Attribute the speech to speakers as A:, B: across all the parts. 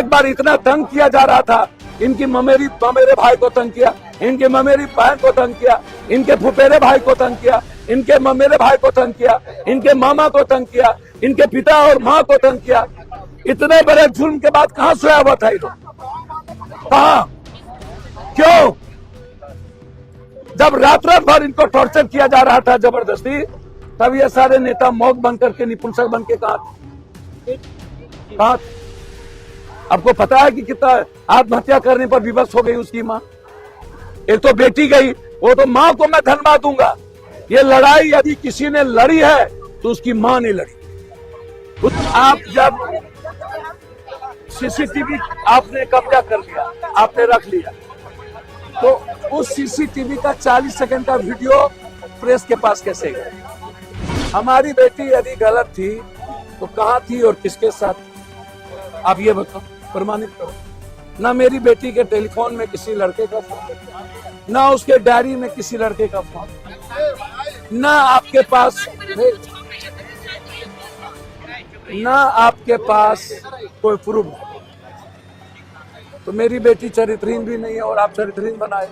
A: एक बार इतना तंग किया जा रहा था, इनकी ममेरे भाई को तंग किया, इनके ममेरी बहन को तंग किया, इनके फुफेरे भाई को तंग किया, इनके ममेरे भाई को तंग किया, इनके मामा को तंग किया, इनके पिता और माँ को तंग किया। इतने बड़े जुल्म के बाद कहाँ सोया हुआ था ये लोग? कहाँ? क्यों? जब रात रात भर इनको टॉर्चर किया जा रहा था जबरदस्ती, तब ये सारे नेता मौत बन करके, निपुंसक बन के कहा। आपको पता है कि कितना आत्महत्या करने पर विवश हो गई उसकी माँ? एक तो बेटी गई, वो तो माँ को मैं धन्यवाद दूंगा। ये लड़ाई यदि किसी ने लड़ी है तो उसकी माँ ने लड़ी। आप जब सीसीटीवी आपने कब्जा कर लिया, आपने रख लिया, तो उस सीसीटीवी का 40 सेकंड का वीडियो प्रेस के पास कैसे गया? हमारी बेटी यदि गलत थी तो कहाँ थी और किसके साथ? आप ये बताओ, प्रमाणित करो। ना मेरी बेटी के टेलीफोन में किसी लड़के का फोन, ना उसके डायरी में किसी लड़के का फोन, ना आपके पास कोई प्रूफ। तो मेरी बेटी चरित्रहीन भी नहीं है और आप चरित्रहीन बनाए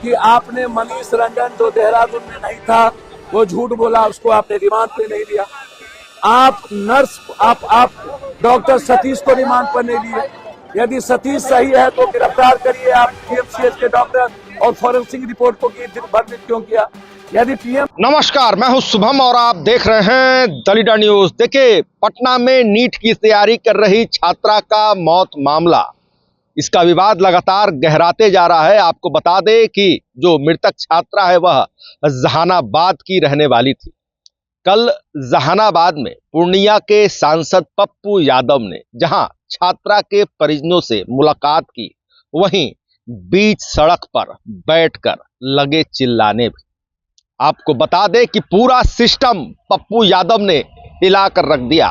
A: कि आपने मनीष रंजन जो देहरादून में नहीं था, वो झूठ बोला, उसको आपने रिमांड पे नहीं लिया। आप डॉक्टर सतीश को रिमांड पर नहीं लिए। यदि सतीश सही है तो गिरफ्तार करिए। आप पीएमसीएच के डॉक्टर और फॉरेंसिक रिपोर्ट को दिन भर में क्यों किया? यदि पीएम।
B: नमस्कार, मैं हूं शुभम और आप देख रहे हैं दलिडा न्यूज। देखिए, पटना में नीट की तैयारी कर रही छात्रा का मौत मामला, इसका विवाद लगातार गहराते जा रहा है। आपको बता दें कि जो मृतक छात्रा है वह जहानाबाद की रहने वाली थी। कल जहानाबाद में पूर्णिया के सांसद पप्पू यादव ने जहां छात्रा के परिजनों से मुलाकात की, वहीं बीच सड़क पर बैठकर लगे चिल्लाने भी। आपको बता दें कि पूरा सिस्टम पप्पू यादव ने हिलाकर रख दिया।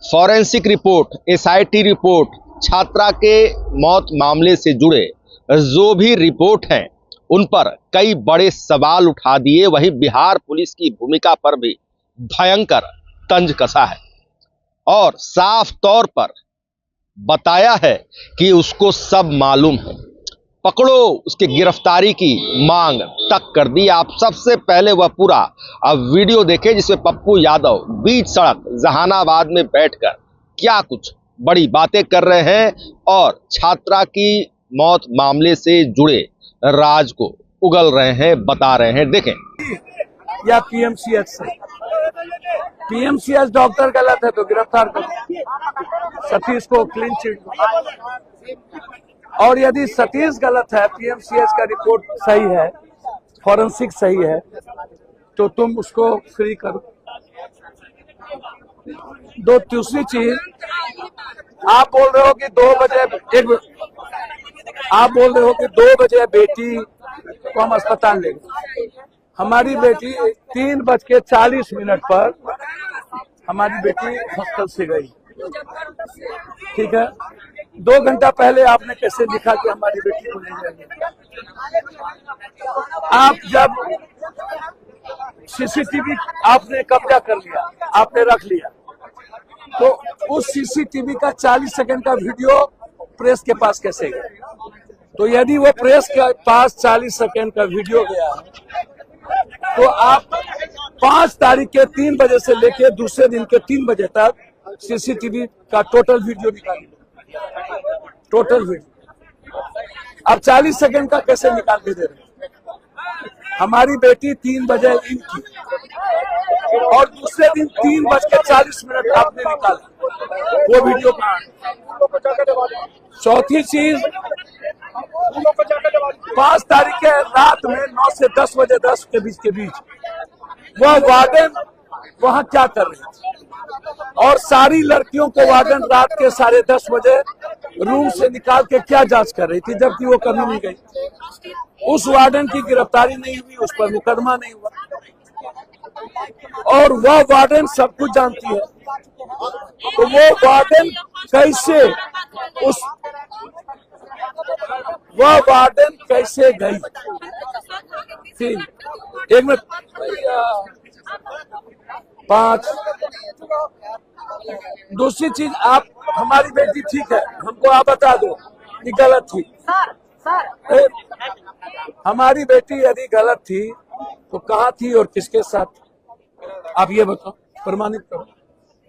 B: फॉरेंसिक रिपोर्ट, एसआईटी रिपोर्ट, छात्रा के मौत मामले से जुड़े जो भी रिपोर्ट हैं उन पर कई बड़े सवाल उठा दिए। वहीं बिहार पुलिस की भूमिका पर भी भयंकर तंज कसा है और साफ तौर पर बताया है कि उसको सब मालूम है, पकड़ो, उसके गिरफ्तारी की मांग तक कर दी। आप सबसे पहले वह पूरा अब वीडियो देखें जिसमें पप्पू यादव बीच सड़क जहानाबाद में बैठकर क्या कुछ बड़ी बातें कर रहे हैं और छात्रा की मौत मामले से जुड़े राज को उगल रहे हैं, बता रहे हैं। देखें।
A: या पीएमसीएच से, पीएमसीएच डॉक्टर गलत है तो गिरफ्तार करो, सतीश को क्लीन चिट। और यदि सतीश गलत है, पीएमसीएच का रिपोर्ट सही है, फॉरेंसिक सही है, तो तुम उसको फ्री करो। दूसरी चीज, आप बोल रहे हो कि 2 बजे बेटी को हम अस्पताल ले गए। हमारी बेटी 3:40 पर हमारी बेटी हॉस्टल से गई। ठीक है, 2 घंटा पहले आपने कैसे लिखा कि हमारी बेटी को ले जाएंगे? आप जब सीसीटीवी आपने कब्जा कर लिया, आपने रख लिया, तो उस सीसीटीवी का 40 सेकंड का वीडियो प्रेस के पास कैसे गया? तो यदि वो प्रेस के पास 40 सेकंड का वीडियो गया है, तो आप 5 तारीख के 3 बजे से लेकर दूसरे दिन के 3 बजे तक सीसीटीवी का टोटल वीडियो निकालिए। टोटल वीडियो अब 40 सेकंड का कैसे निकाल के दे रहे हैं? हमारी बेटी 3 बजे इन की और दूसरे दिन 3:40 आपने निकाला, वो वीडियो कहाँ? चौथी चीज, 5 तारीख के रात में 9 से 10 बजे 10 के बीच वह वार्डन वहां क्या कर रही थी? और सारी लड़कियों को वार्डन रात के 10:30 बजे रूम से निकाल के क्या जांच कर रही थी, जबकि वो कभी नहीं गई। उस वार्डन की गिरफ्तारी नहीं हुई, उस पर मुकदमा नहीं हुआ, और वह वार्डन सब कुछ जानती है। तो वो वार्डन कैसे गई? एक मिनट, 5। दूसरी चीज, आप हमारी बेटी ठीक है, हमको आप बता दो कि गलत थी। हमारी बेटी यदि गलत थी तो कहाँ थी और किसके साथ, आप ये बताओ, प्रमाणित करो।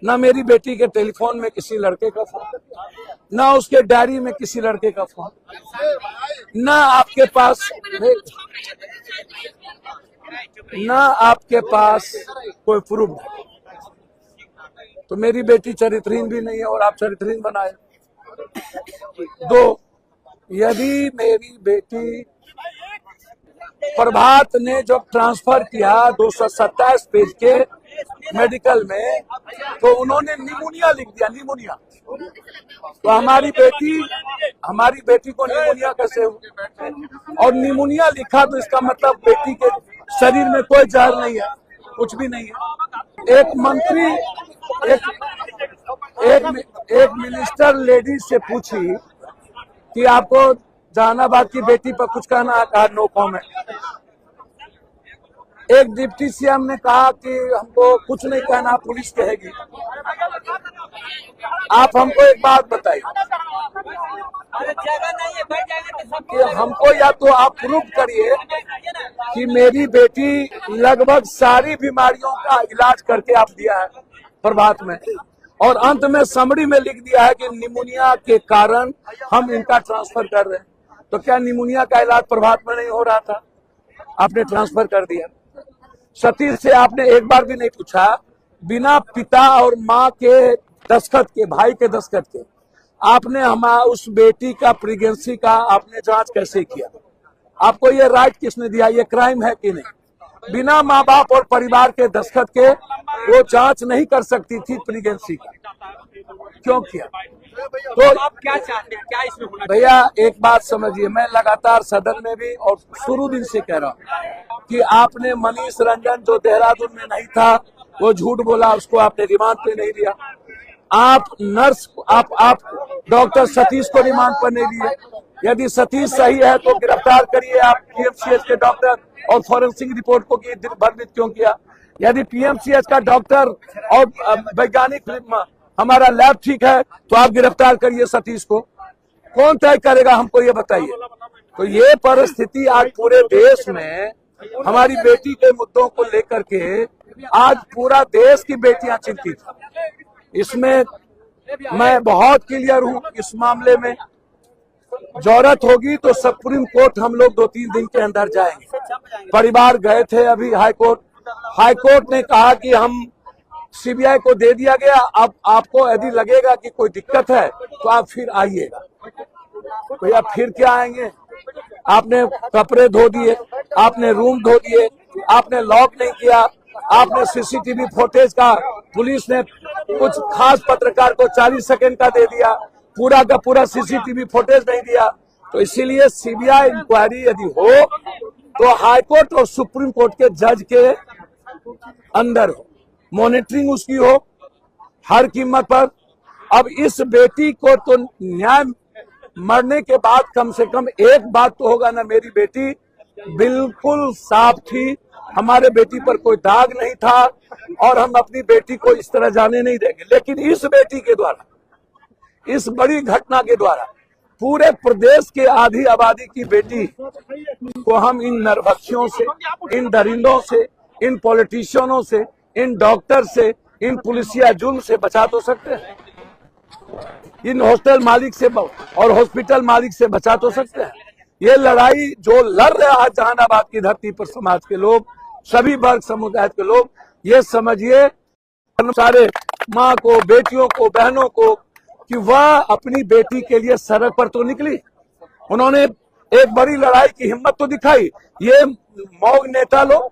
A: ना मेरी बेटी के टेलीफोन में किसी लड़के का फोन, ना उसके डायरी में किसी लड़के का फोन, ना आपके पास कोई प्रूफ। तो मेरी बेटी चरित्रहीन भी नहीं है और आप चरित्रहीन बनाए। दो, यदि मेरी बेटी प्रभात ने जब ट्रांसफर किया 227 पेज के मेडिकल में, तो उन्होंने निमोनिया लिख दिया, निमोनिया। तो हमारी बेटी को निमोनिया कैसे हुआ? और निमोनिया लिखा तो इसका मतलब बेटी के शरीर में कोई जहर नहीं है, कुछ भी नहीं है। एक मंत्री एक मिनिस्टर लेडी से पूछी कि आपको जहानाबाद की बेटी पर कुछ कहना है, कहा नो कमेंट। एक डिप्टी सीएम ने कहा कि हमको कुछ नहीं कहना, पुलिस कहेगी। आप हमको एक बात बताइए कि हमको या तो आप प्रूफ करिए कि मेरी बेटी लगभग सारी बीमारियों का इलाज करके आप दिया है प्रभात में, और अंत में समरी में लिख दिया है कि निमोनिया के कारण हम इनका ट्रांसफर कर रहे हैं। तो क्या निमोनिया का इलाज प्रभात में नहीं हो रहा था? आपने ट्रांसफर कर दिया। सतीश से आपने एक बार भी नहीं पूछा, बिना पिता और माँ के दस्तखत के, भाई के दस्तखत के, आपने उस बेटी का प्रेगनेंसी का आपने जांच कैसे किया? आपको ये राइट किसने दिया? ये क्राइम है कि नहीं? बिना माँ बाप और परिवार के दस्तखत के वो जांच नहीं कर सकती थी प्रेगनेंसी का, क्यों किया? तो
C: आप क्या चाहते हैं, क्या इसमें होना?
A: भैया एक बात समझिए, मैं लगातार सदन में भी और शुरू दिन से कह रहा हूँ कि आपने मनीष रंजन जो देहरादून में नहीं था, वो झूठ बोला, उसको आपने रिमांड पे नहीं लिया। आप डॉक्टर सतीश को रिमांड पर नहीं लिए। यदि सतीश सही है तो गिरफ्तार करिए आप पीएमसीएच के डॉक्टर, और फॉरेंसिक रिपोर्ट को भ्रमित क्यों किया? यदि पीएमसीएच का डॉक्टर और वैज्ञानिक हमारा लैब ठीक है तो आप गिरफ्तार करिए सतीश को। कौन तय करेगा, हमको ये बताइए। तो ये परिस्थिति आज पूरे देश में हमारी बेटी के मुद्दों को लेकर के आज पूरा देश की बेटियां चिंतित हैं। इसमें मैं बहुत क्लियर हूं, इस मामले में जरूरत होगी तो सुप्रीम कोर्ट हम लोग 2-3 दिन के अंदर जाएंगे। परिवार गए थे अभी हाईकोर्ट ने कहा कि हम सीबीआई को दे दिया गया, अब आपको यदि लगेगा कि कोई दिक्कत है तो आप फिर आइएगा। भैया फिर क्या आएंगे? आपने कपड़े धो दिए, आपने रूम धो दिए, आपने लॉक नहीं किया, आपने सीसीटीवी फुटेज का पुलिस ने कुछ खास पत्रकार को 40 सेकंड का दे दिया, पूरा का पूरा सीसीटीवी फुटेज नहीं दिया। तो इसीलिए सीबीआई इंक्वायरी यदि हो तो हाईकोर्ट और सुप्रीम कोर्ट के जज के अंदर हो, मॉनिटरिंग उसकी हो हर कीमत पर। अब इस बेटी को तो न्याय मरने के बाद कम से कम एक बात तो होगा ना, मेरी बेटी बिल्कुल साफ थी, हमारे बेटी पर कोई दाग नहीं था, और हम अपनी बेटी को इस तरह जाने नहीं देंगे। लेकिन इस बेटी के द्वारा, इस बड़ी घटना के द्वारा पूरे प्रदेश के आधी आबादी की बेटी को हम इन नरभक्षियों से, इन दरिंदों से, इन पॉलिटिशियनों से, इन डॉक्टर से, इन पुलिसिया जुल्म से बचा तो सकते हैं, इन हॉस्टल मालिक से और हॉस्पिटल मालिक से बचा तो सकते हैं। ये लड़ाई जो लड़ रहा है जहानाबाद की धरती पर समाज के लोग, सभी वर्ग समुदाय के लोग, ये समझिए सारे माँ को, बेटियों को, बहनों को, कि वह अपनी बेटी के लिए सड़क पर तो निकली, उन्होंने एक बड़ी लड़ाई की हिम्मत तो दिखाई। ये मौग नेता लोग,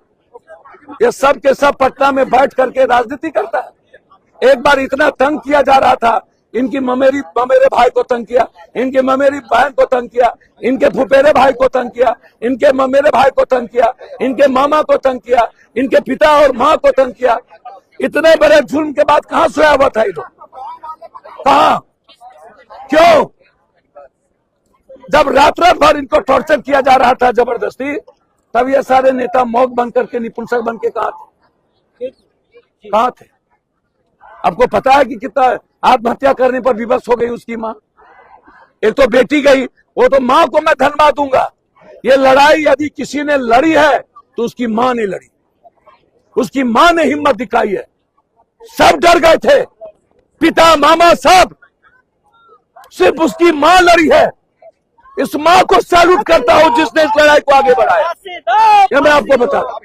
A: ये सब के सब पटना में बैठ करके राजनीति करता है। एक बार इतना तंग किया जा रहा था, इनकी ममेरे भाई को तंग किया, इनके ममेरी बहन को तंग किया, इनके फुफेरे भाई को तंग किया, इनके ममेरे भाई को तंग किया, इनके मामा को तंग किया, इनके पिता और माँ को तंग किया। इतने बड़े जुल्म के बाद कहाँ सोया हुआ था ये लोग? कहाँ? क्यों? जब रात भर इनको टॉर्चर किया जा रहा था जबरदस्ती, तब ये सारे नेता मौक बन करके, निपुंसक बन के कहाँ थे? आपको पता है कि कितना आत्महत्या करने पर विवश हो गई उसकी मां। एक तो बेटी गई, वो तो मां को मैं धन्यवाद दूंगा। ये लड़ाई यदि किसी ने लड़ी है तो उसकी मां ने लड़ी, उसकी मां ने हिम्मत दिखाई है। सब डर गए थे, पिता मामा सब, सिर्फ उसकी मां लड़ी है। इस मां को सैल्यूट करता हूं जिसने इस लड़ाई को आगे बढ़ाया। ये मैं आपको बता रहा हूं।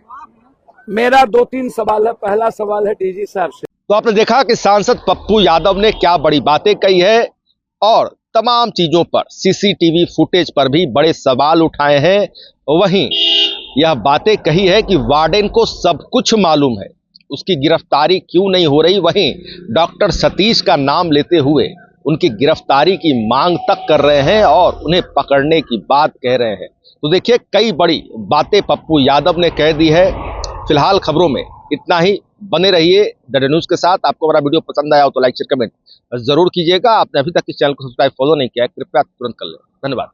A: मेरा 2-3 सवाल है। पहला सवाल है डीजी साहब से।
B: तो आपने देखा कि सांसद पप्पू यादव ने क्या बड़ी बातें कही है और तमाम चीजों पर सीसीटीवी फुटेज पर भी बड़े सवाल उठाए हैं। वहीं यह बातें कही है कि वार्डन को सब कुछ मालूम है, उसकी गिरफ्तारी क्यों नहीं हो रही। वहीं डॉक्टर सतीश का नाम लेते हुए उनकी गिरफ्तारी की मांग तक कर रहे हैं और उन्हें पकड़ने की बात कह रहे हैं। तो देखिए, कई बड़ी बातें पप्पू यादव ने कह दी है। फिलहाल खबरों में इतना ही। बने रहिए डीडी न्यूज के साथ। आपको हमारा वीडियो पसंद आया हो तो लाइक शेयर कमेंट जरूर कीजिएगा। आपने अभी तक इस चैनल को सब्सक्राइब फॉलो नहीं किया है, कृपया तुरंत कर लें। धन्यवाद।